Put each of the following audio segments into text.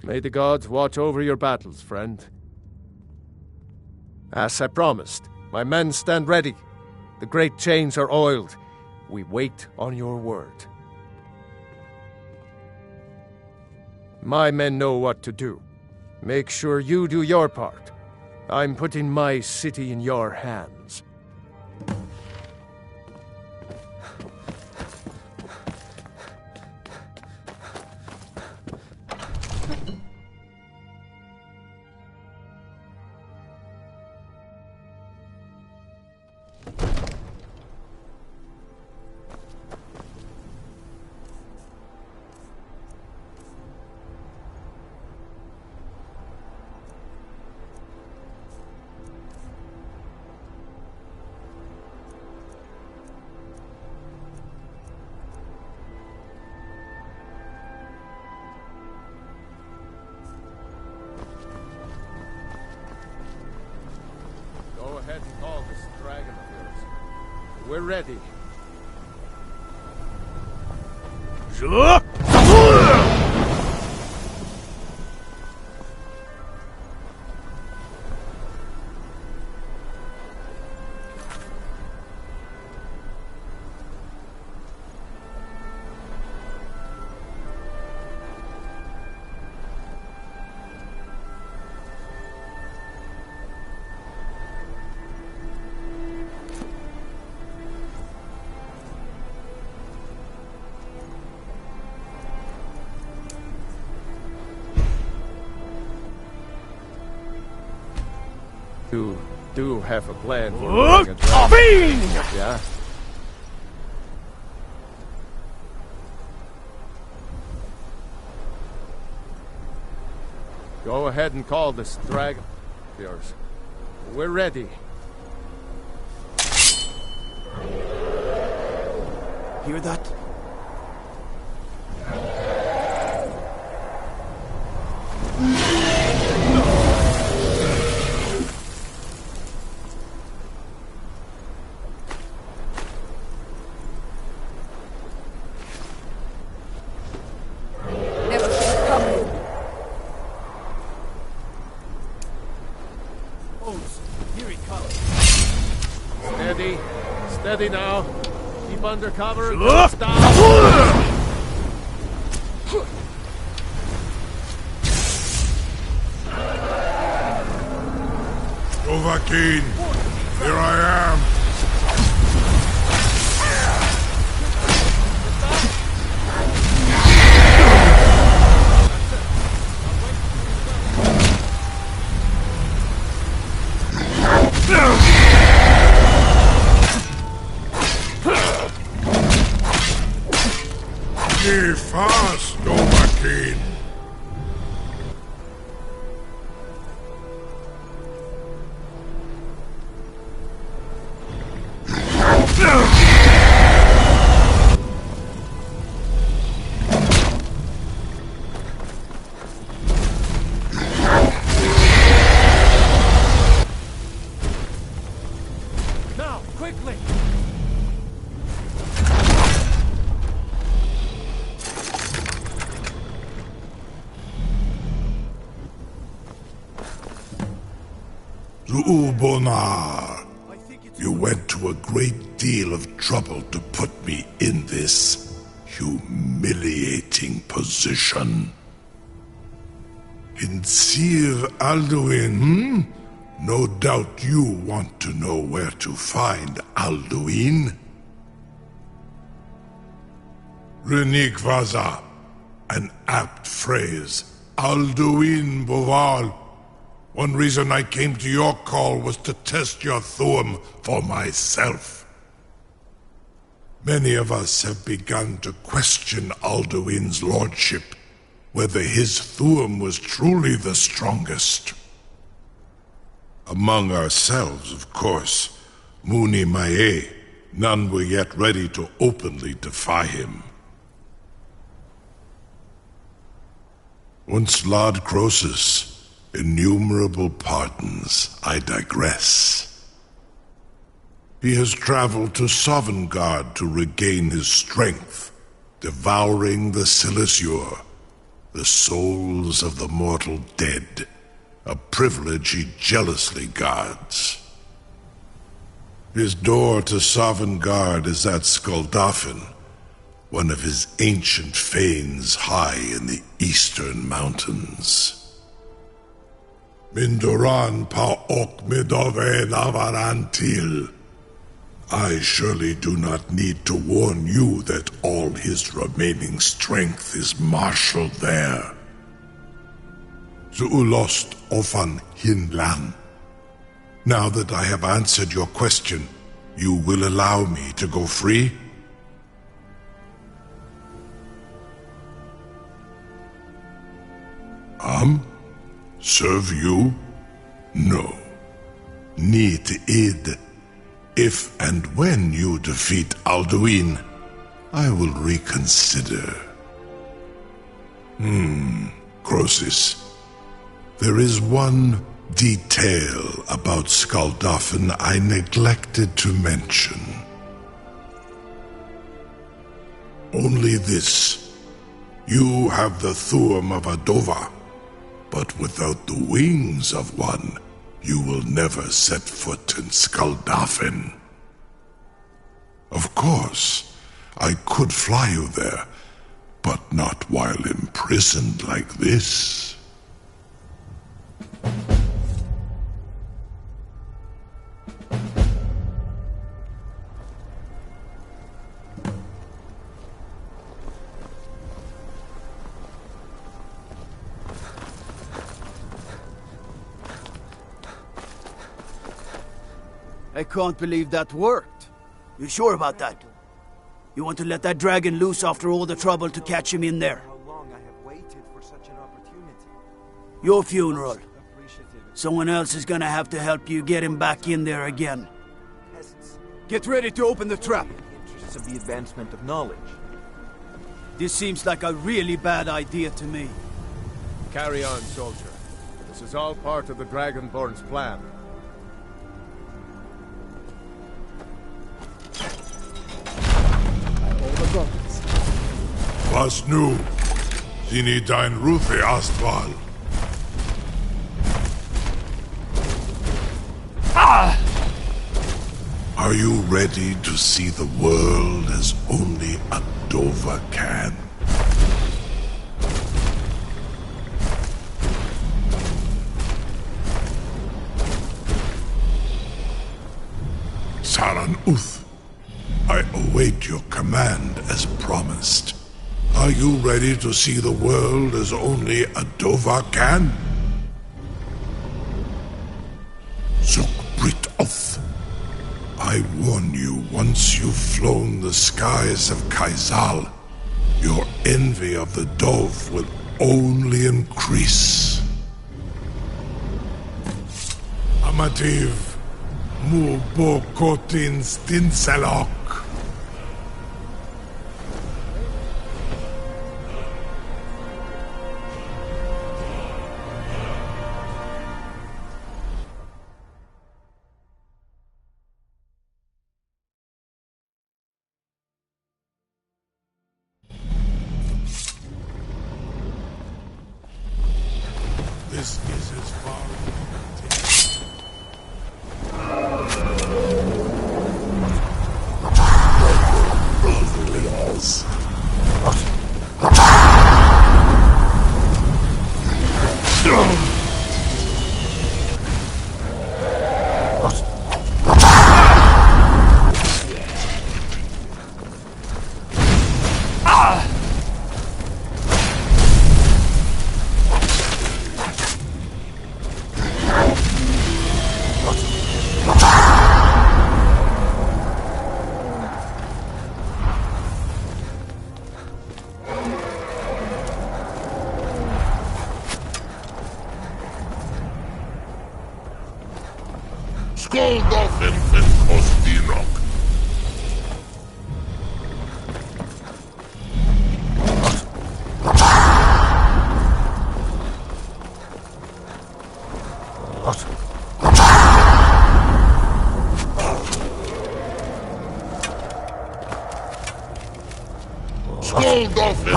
May the gods watch over your battles, friend. As I promised, my men stand ready. The great chains are oiled. We wait on your word. My men know what to do. Make sure you do your part. I'm putting my city in your hands. Go ahead and call this dragon of yours. We're ready. You do have a plan for running a dragon. Yeah? Go ahead and call this dragon of yours. We're ready. Hear that? Steady. Steady now. Keep under cover and don't stop. Dovahkiin, here I am. Be fast, Dovahkiin. Now, quickly! Zuubonar, you went to a great deal of trouble to put me in this humiliating position. In Sir Alduin, No doubt you want to know where to find Alduin. Renikvaza, an apt phrase. Alduin Boval. One reason I came to your call was to test your Thuum for myself. Many of us have begun to question Alduin's lordship, whether his Thuum was truly the strongest. Among ourselves, of course, Muni Mae, none were yet ready to openly defy him. Once Lord Croesus, innumerable pardons, I digress. He has traveled to Sovngarde to regain his strength, devouring the Silesure, the souls of the mortal dead, a privilege he jealously guards. His door to Sovngarde is at Skuldafn, one of his ancient fanes high in the eastern mountains. Mindoran pa ok midove navarantil. I surely do not need to warn you that all his remaining strength is marshaled there. Zuulost ofan hinlan. Now that I have answered your question, you will allow me to go free? Serve you? No. Need id. If and when you defeat Alduin, I will reconsider. Croesus. There is one detail about Skuldafn I neglected to mention. Only this. You have the Thuum of a Dova, but without the wings of one, you will never set foot in Skuldafn. Of course, I could fly you there, but not while imprisoned like this. I can't believe that worked. You sure about that? You want to let that dragon loose after all the trouble to catch him in there? How long I have waited for such an opportunity. Your funeral. Someone else is gonna have to help you get him back in there again. Peasants, Get ready to open the trap. in the interests of the advancement of knowledge. This seems like a really bad idea to me. Carry on, soldier. This is all part of the Dragonborn's plan. Was nu? Sini dein Rufe Astval. Are you ready to see the world as only a Dova can? Saran Uth, I await your command as promised. Are you ready to see the world as only a Dova can? Zukbrit Oth. I warn you, once you've flown the skies of Kaizal, your envy of the Dove will only increase. Amativ, mu bokotin stinselok. This is as far as Skuldafn en Kostinok. Skuldafn.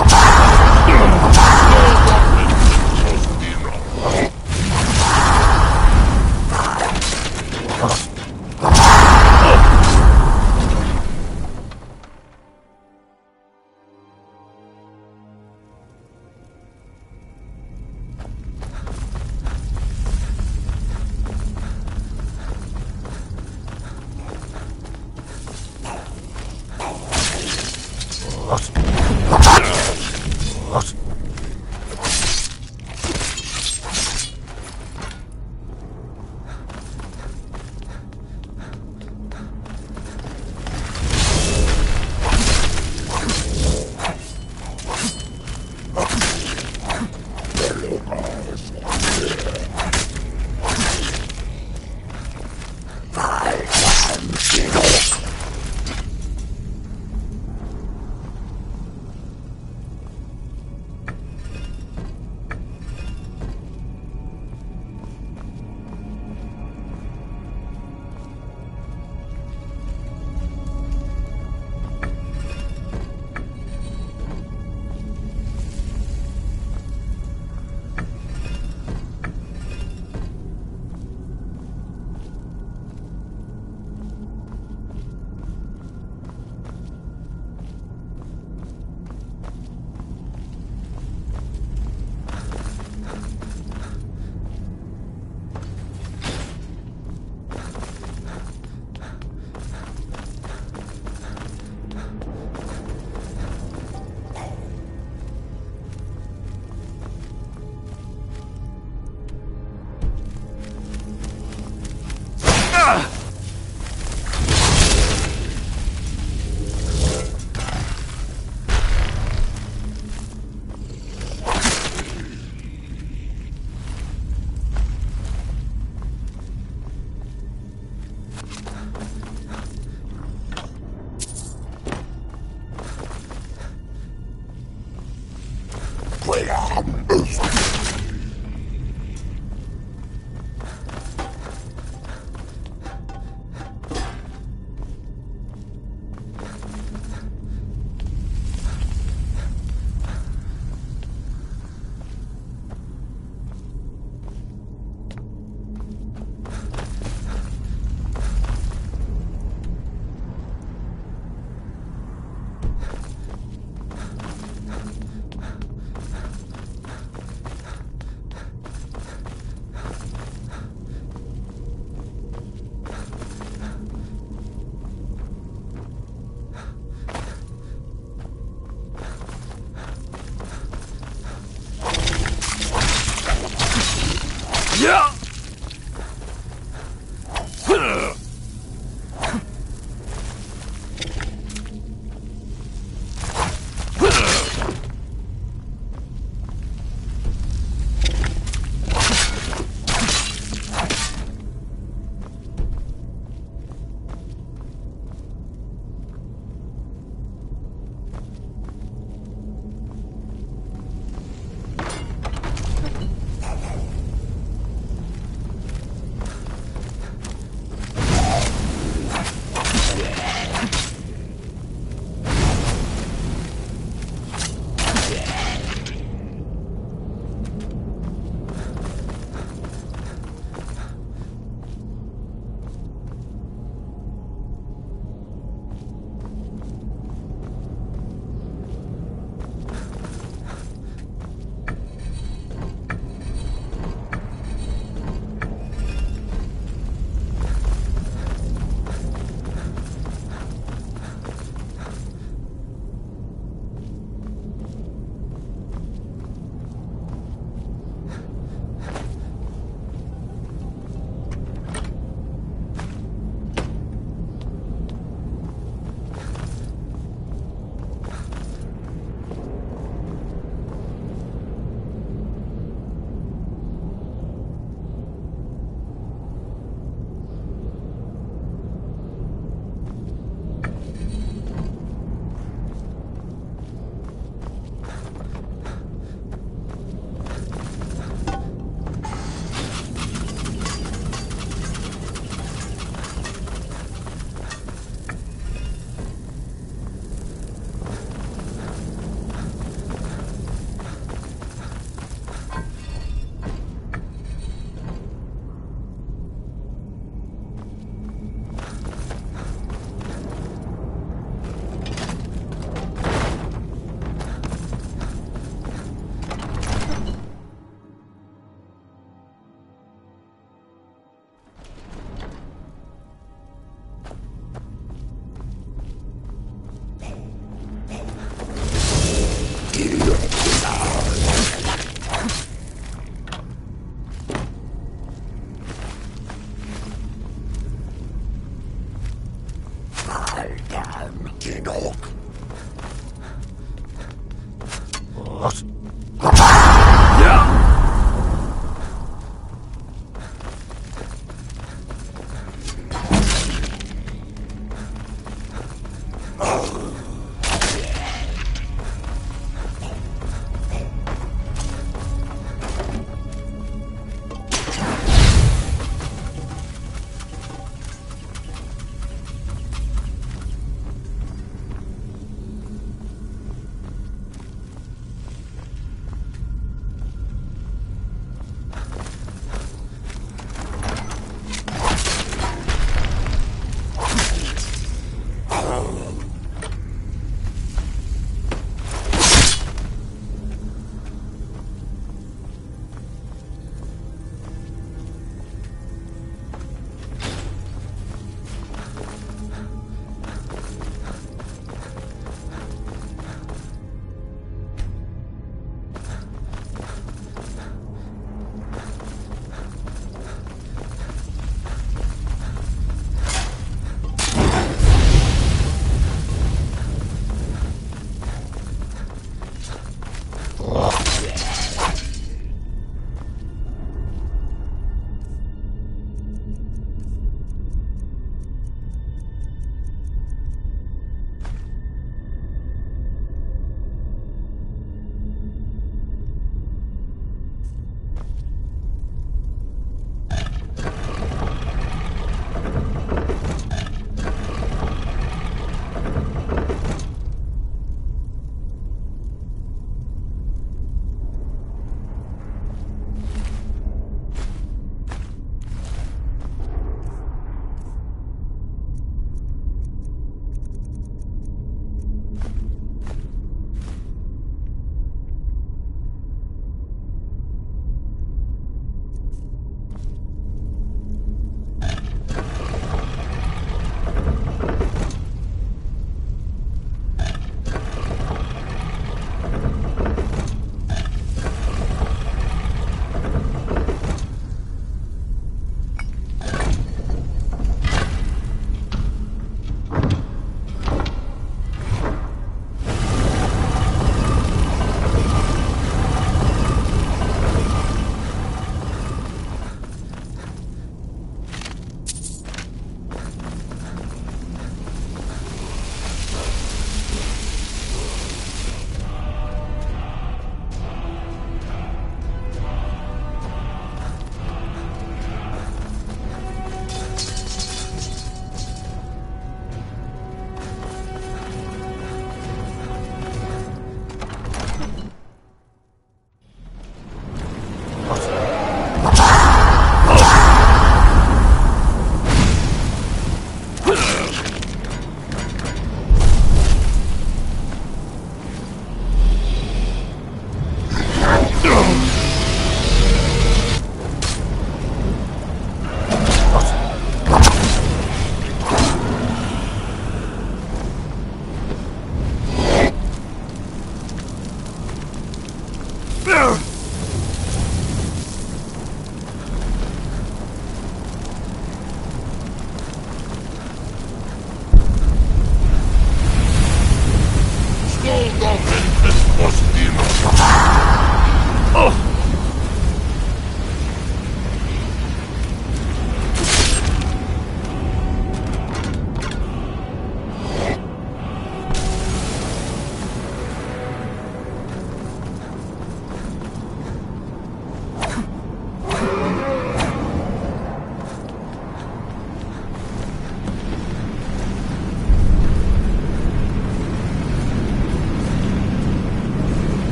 dog.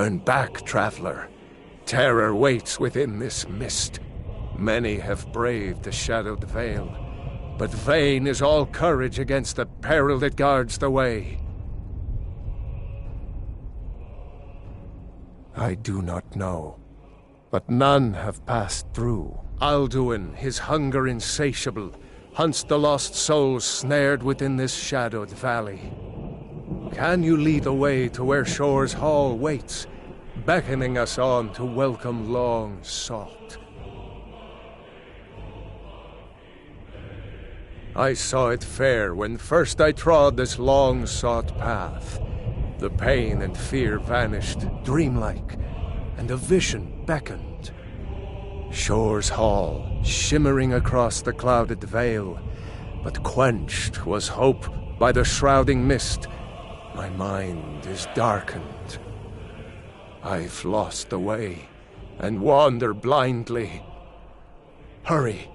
Turn back, traveler. Terror waits within this mist. Many have braved the shadowed veil, but vain is all courage against the peril that guards the way. I do not know, but none have passed through. Alduin, his hunger insatiable, hunts the lost souls snared within this shadowed valley. Can you lead the way to where Shore's Hall waits, beckoning us on to welcome long sought? I saw it fair when first I trod this long-sought path. The pain and fear vanished, dreamlike, and a vision beckoned. Shore's Hall, shimmering across the clouded veil, but quenched was hope by the shrouding mist. My mind is darkened. I've lost the way, and wander blindly. Hurry,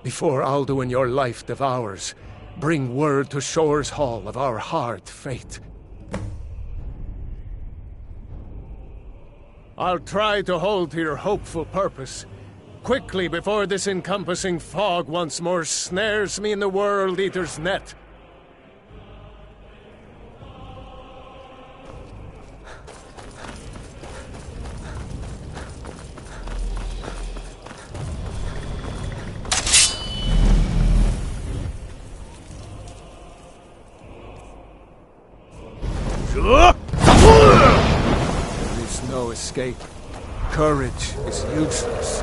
before Alduin your life devours. Bring word to Shore's Hall of our hard fate. I'll try to hold to your hopeful purpose. Quickly, before this encompassing fog once more snares me in the World Eater's net. There is no escape. Courage is useless.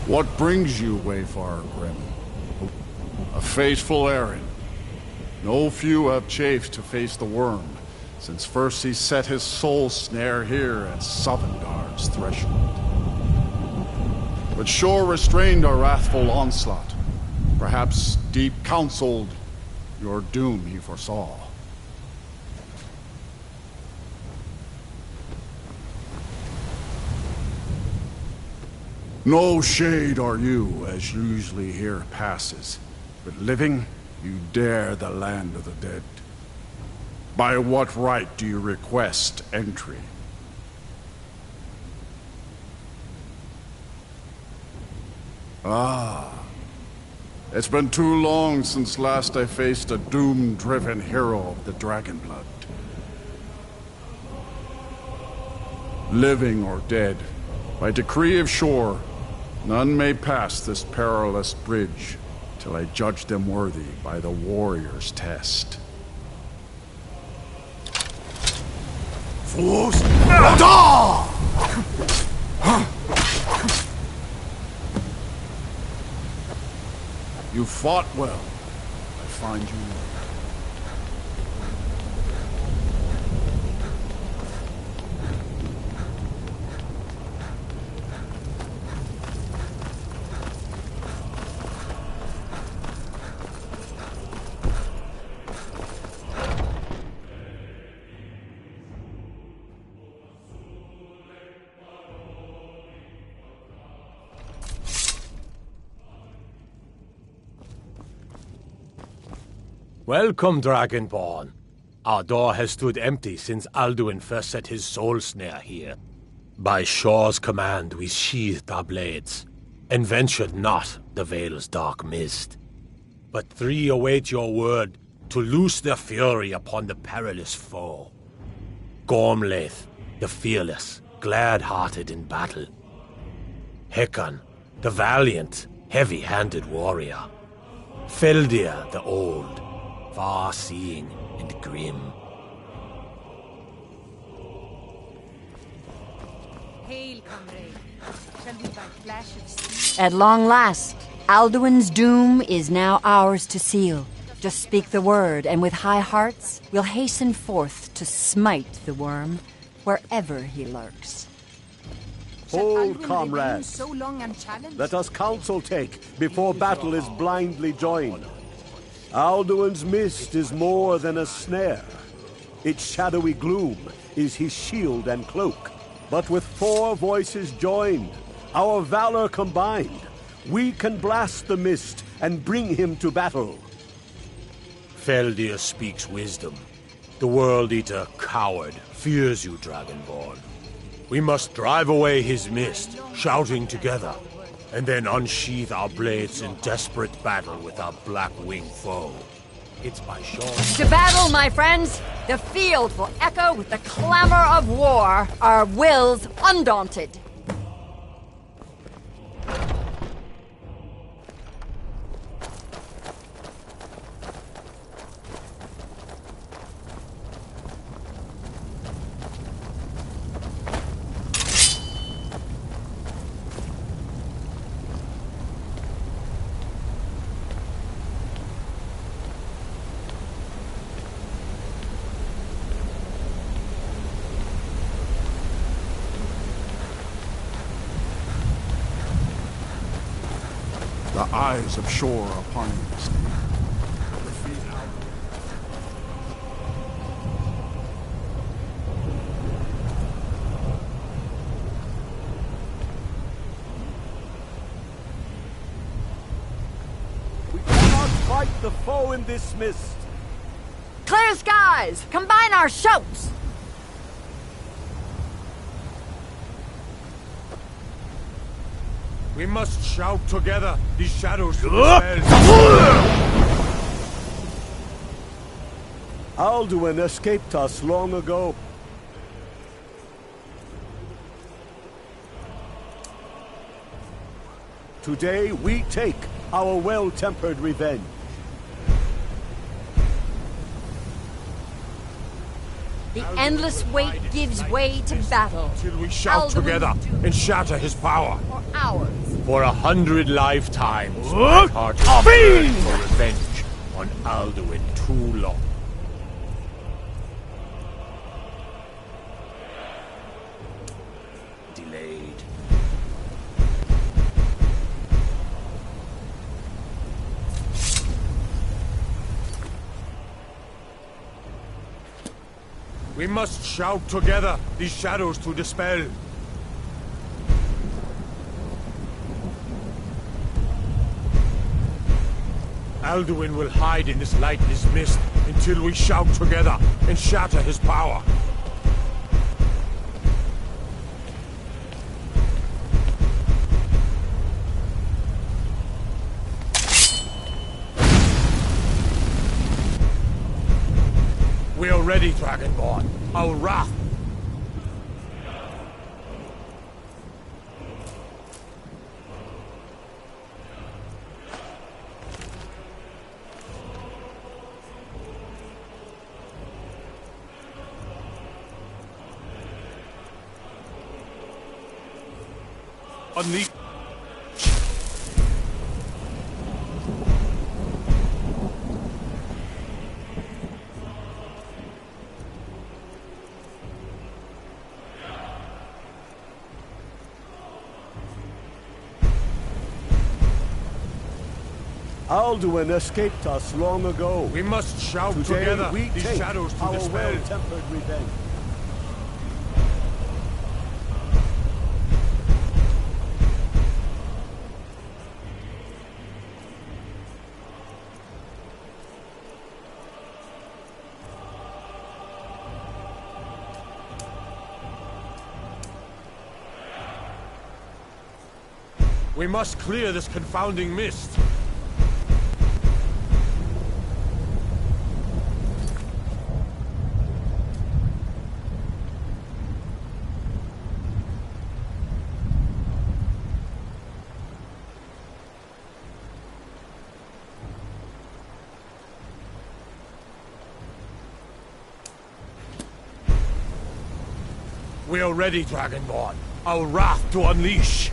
What brings you, Wayfarer Grim? A fateful errand. No few have chafed to face the worm, since first he set his soul snare here at Sovngarde's threshold. But Shore restrained our wrathful onslaught. Perhaps deep counseled your doom he foresaw. No shade are you, as usually here passes, but living, you dare the land of the dead. By what right do you request entry? Ah, it's been too long since last I faced a doom-driven hero of the Dragonblood. Living or dead, by decree of Shore, none may pass this perilous bridge till I judge them worthy by the warrior's test. Fools! You fought well. I find you well. Welcome, Dragonborn. Our door has stood empty since Alduin first set his soul snare here. By Shore's command, we sheathed our blades, and ventured not the Vale's dark mist. But three await your word to loose their fury upon the perilous foe. Gormlaith, the fearless, glad-hearted in battle. Hecon, the valiant, heavy-handed warrior. Feldir, the old, far-seeing and grim. Hail, comrade. At long last, Alduin's doom is now ours to seal. Just speak the word, and with high hearts, we'll hasten forth to smite the worm wherever he lurks. Hold, comrades. Let us counsel take before battle is blindly joined. Alduin's mist is more than a snare. Its shadowy gloom is his shield and cloak. But with 4 voices joined, our valor combined, we can blast the mist and bring him to battle. Feldir speaks wisdom. The World Eater, coward, fears you, Dragonborn. We must drive away his mist, shouting together, and then unsheath our blades in desperate battle with our black-winged foe. It's by shore. To battle, my friends! The field will echo with the clamor of war, our wills undaunted. The eyes of shore upon you, Steve. We cannot fight the foe in this mist. Clear skies! Combine our shouts! We must shout together, these shadows to dispel. Alduin escaped us long ago. Today we take our well-tempered revenge. The endless wait gives way to battle. Till we shout Alduin's together doom and shatter his power. for ours. For 100 lifetimes, my heart has burned for revenge on Alduin too long. Delayed. We must shout together, these shadows to dispel. Alduin will hide in this lightless mist until we shout together and shatter his power. We are ready, Dragonborn. Our wrath. Unleash. Alduin escaped us long ago. We must shout Today together, we these take shadows to our dispel. well-tempered revenge. We must clear this confounding mist. We are ready, Dragonborn. Our wrath to unleash.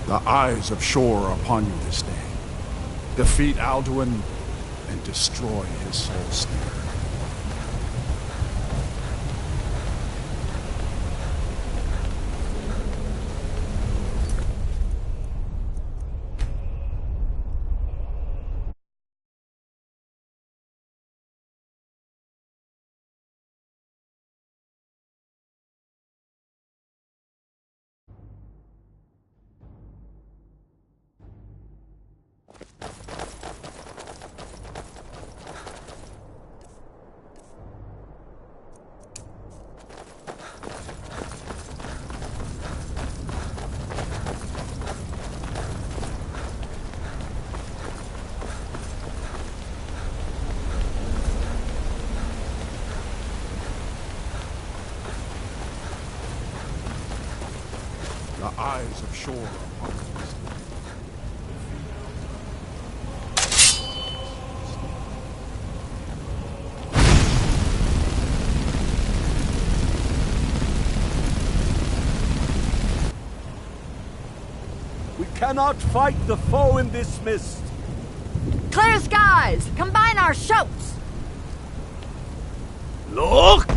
The eyes of Shor are upon you this day. Defeat Alduin and destroy his soul snare. The eyes of Shor are upon you this day. We cannot fight the foe in this mist. Clear skies! Combine our shouts! Look!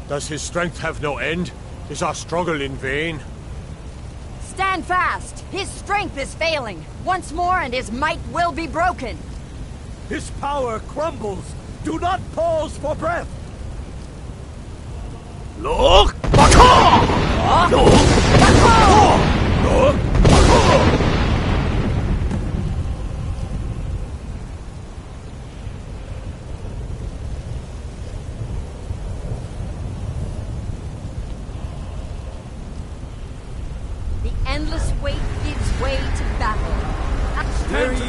Does his strength have no end? Is our struggle in vain? Stand fast! His strength is failing. Once more and his might will be broken. His power crumbles. Do not pause for breath. Look! The endless wait gives way to battle.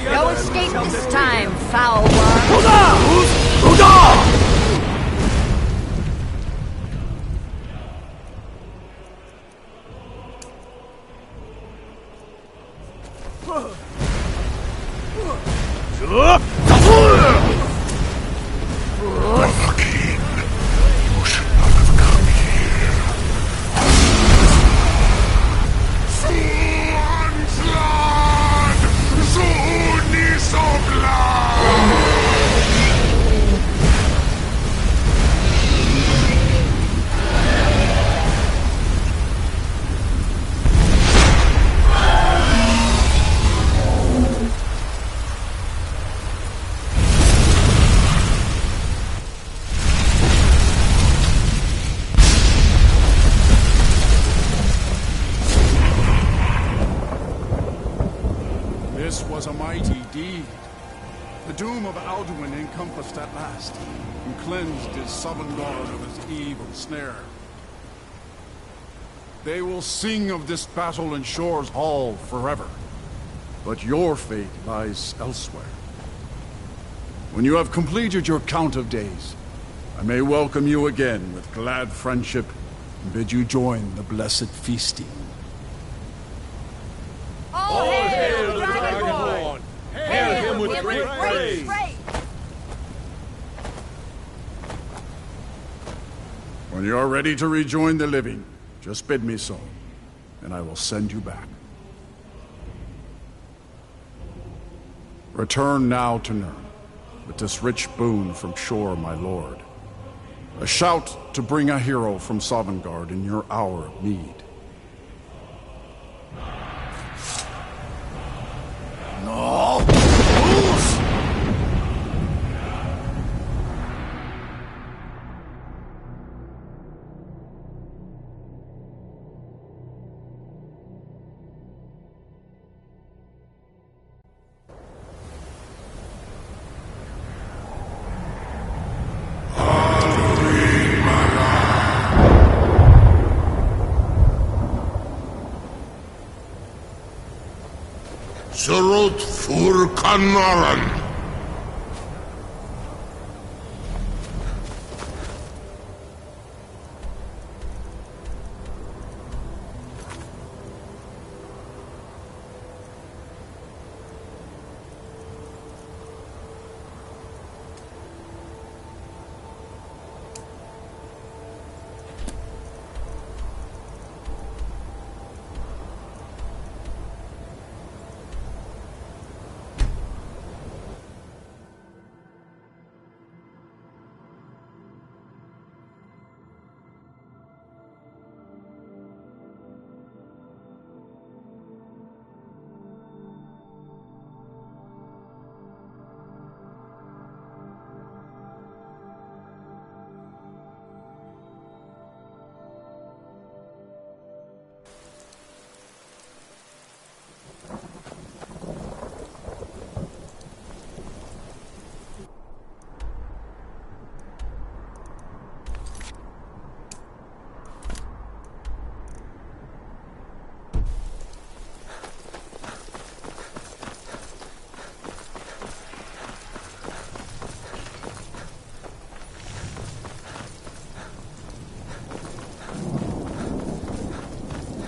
No escape this time, foul worm! Brother-kin, you should not have come here. Suanslad! Suunisoblad! This was a mighty deed. The doom of Alduin encompassed at last, and cleansed his Sovngarde of his evil snare. They will sing of this battle in Shor's Hall forever. But your fate lies elsewhere. When you have completed your count of days, I may welcome you again with glad friendship and bid you join the blessed feasting. All hail, the Dragonborn! Hail him with great praise! When you are ready to rejoin the living, just bid me so, and I will send you back. Return now to Nirn, with this rich boon from Shor, my lord. A shout to bring a hero from Sovngarde in your hour of need. No! Fools! Surut fur kanaran.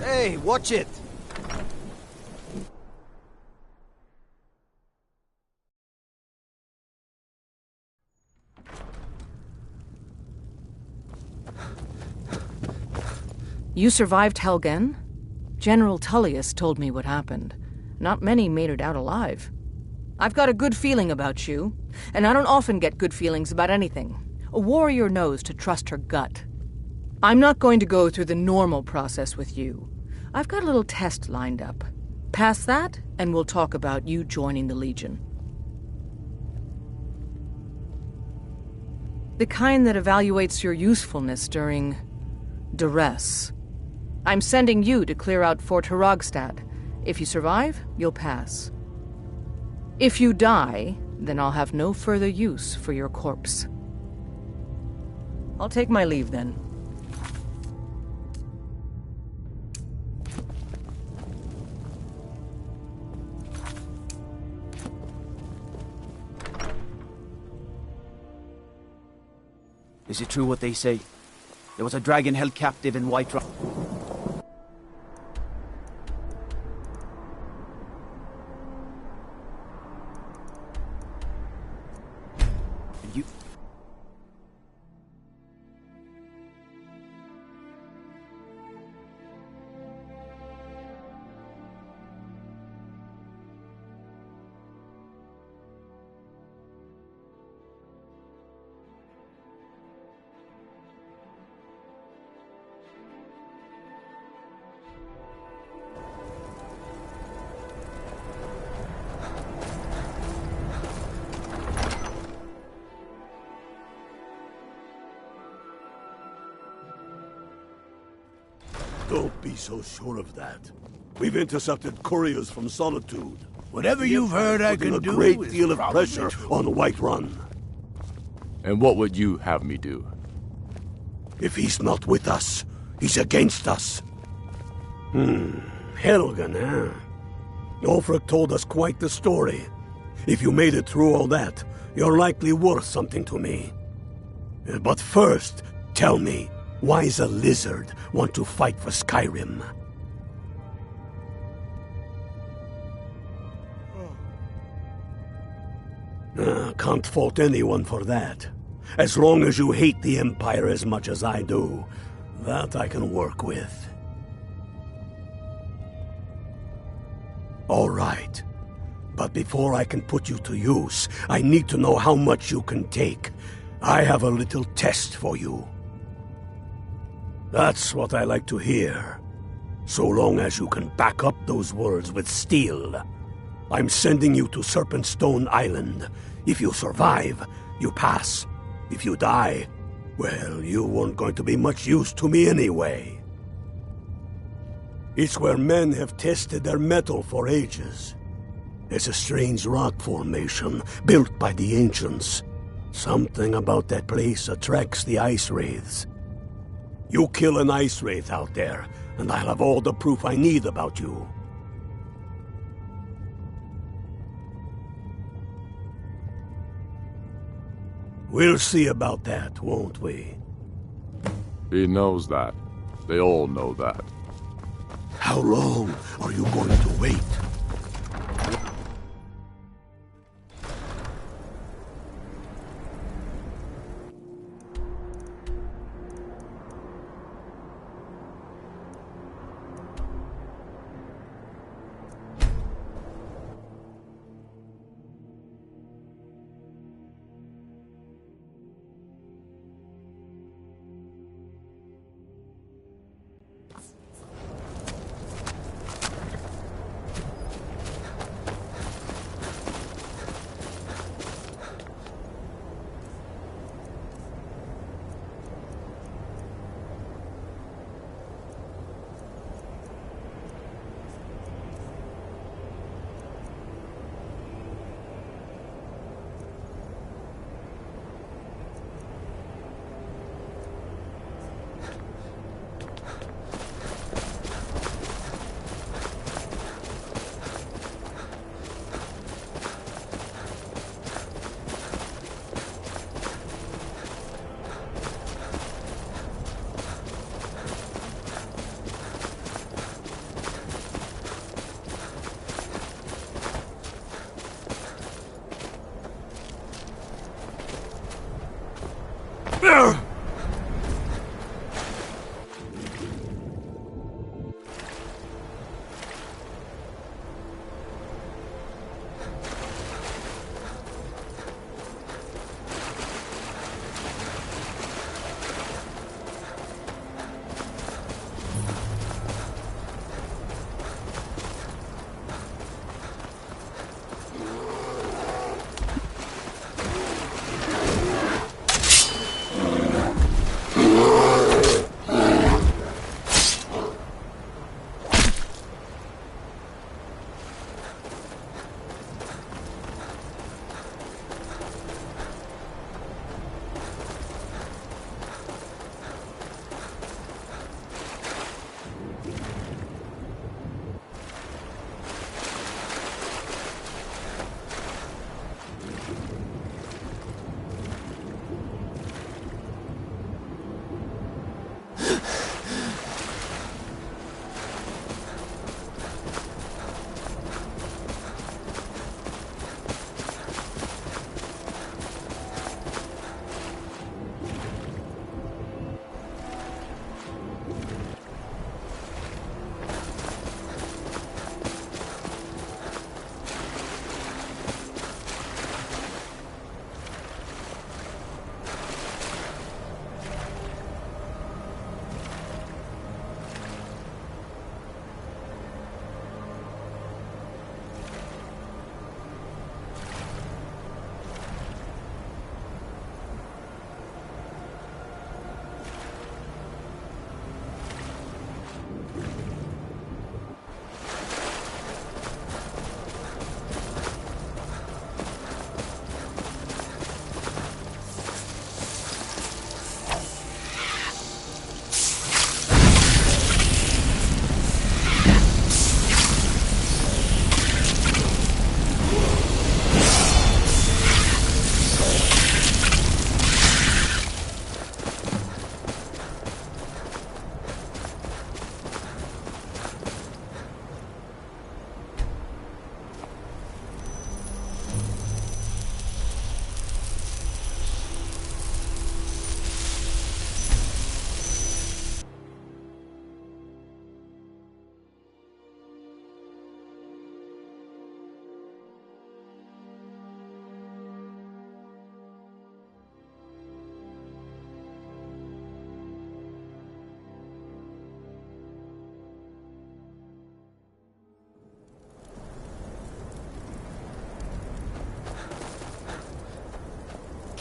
Hey, watch it! You survived Helgen? General Tullius told me what happened. Not many made it out alive. I've got a good feeling about you, and I don't often get good feelings about anything. A warrior knows to trust her gut. I'm not going to go through the normal process with you. I've got a little test lined up. Pass that, and we'll talk about you joining the Legion. The kind that evaluates your usefulness during duress. I'm sending you to clear out Fort Hrogstad. If you survive, you'll pass. If you die, then I'll have no further use for your corpse. I'll take my leave then. Is it true what they say? There was a dragon held captive in White Rock. And you... Don't be so sure of that. We've intercepted couriers from Solitude. Whatever you've heard I Putting can a do great is deal of probably pressure true. on Whiterun. And what would you have me do? If he's not with us, he's against us. Helgen, huh? Ulfric told us quite the story. If you made it through all that, you're likely worth something to me. But first, tell me, why does a lizard want to fight for Skyrim? Can't fault anyone for that. As long as you hate the Empire as much as I do, that I can work with. All right. But before I can put you to use, I need to know how much you can take. I have a little test for you. That's what I like to hear. So long as you can back up those words with steel. I'm sending you to Serpentstone Island. If you survive, you pass. If you die, well, you weren't going to be much use to me anyway. It's where men have tested their metal for ages. It's a strange rock formation built by the ancients. Something about that place attracts the ice wraiths. You kill an ice wraith out there, and I'll have all the proof I need about you. We'll see about that, won't we? He knows that. They all know that. How long are you going to wait?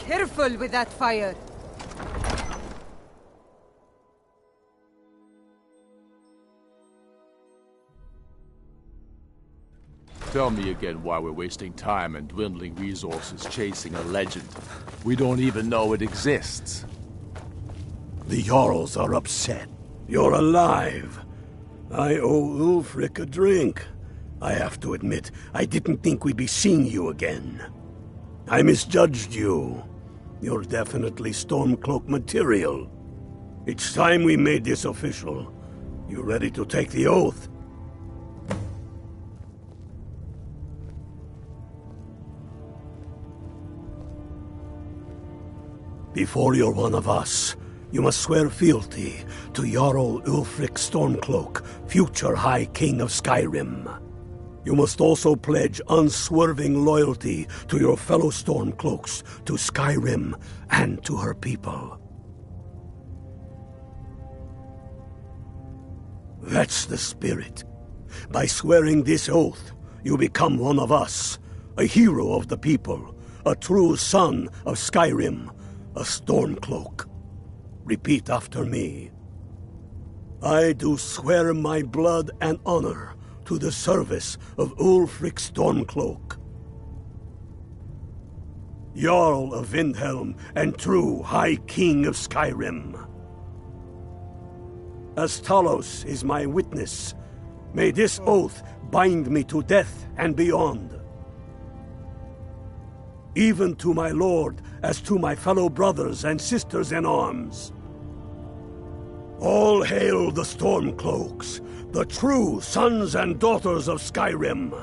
Careful with that fire. Tell me again why we're wasting time and dwindling resources chasing a legend. We don't even know it exists. The Jarls are upset. You're alive. I owe Ulfric a drink. I have to admit, I didn't think we'd be seeing you again. I misjudged you. You're definitely Stormcloak material. It's time we made this official. You ready to take the oath? Before you're one of us, you must swear fealty to Jarl Ulfric Stormcloak, future High King of Skyrim. You must also pledge unswerving loyalty to your fellow Stormcloaks, to Skyrim, and to her people. That's the spirit. By swearing this oath, you become one of us, a hero of the people, a true son of Skyrim, a Stormcloak. Repeat after me. I do swear my blood and honor to the service of Ulfric Stormcloak, Jarl of Windhelm and true High King of Skyrim. As Talos is my witness, may this oath bind me to death and beyond. Even to my lord, as to my fellow brothers and sisters in arms. All hail the Stormcloaks, the true sons and daughters of Skyrim.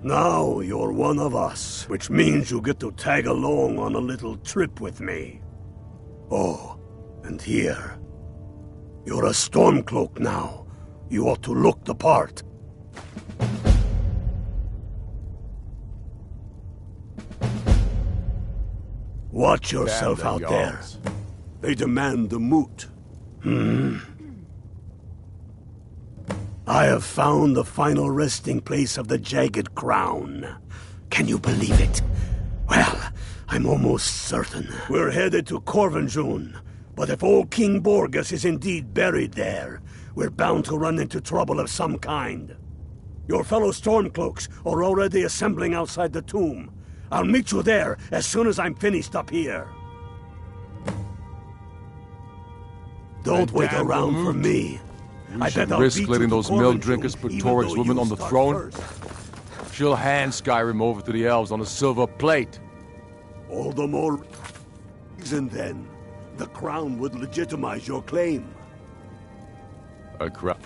Now you're one of us, which means you get to tag along on a little trip with me. Oh, and here. You're a Stormcloak now. You ought to look the part. Watch yourself out there. They demand the moot. I have found the final resting place of the Jagged Crown. Can you believe it? Well, I'm almost certain. We're headed to Corvinjun, but if old King Borgus is indeed buried there, we're bound to run into trouble of some kind. Your fellow Stormcloaks are already assembling outside the tomb. I'll meet you there as soon as I'm finished up here. Don't wait around for me. I bet I'll risk letting those milk drinkers put Toric's woman on the throne. She'll hand Skyrim over to the elves on a silver plate. All the more reason then. The crown would legitimize your claim. A crown?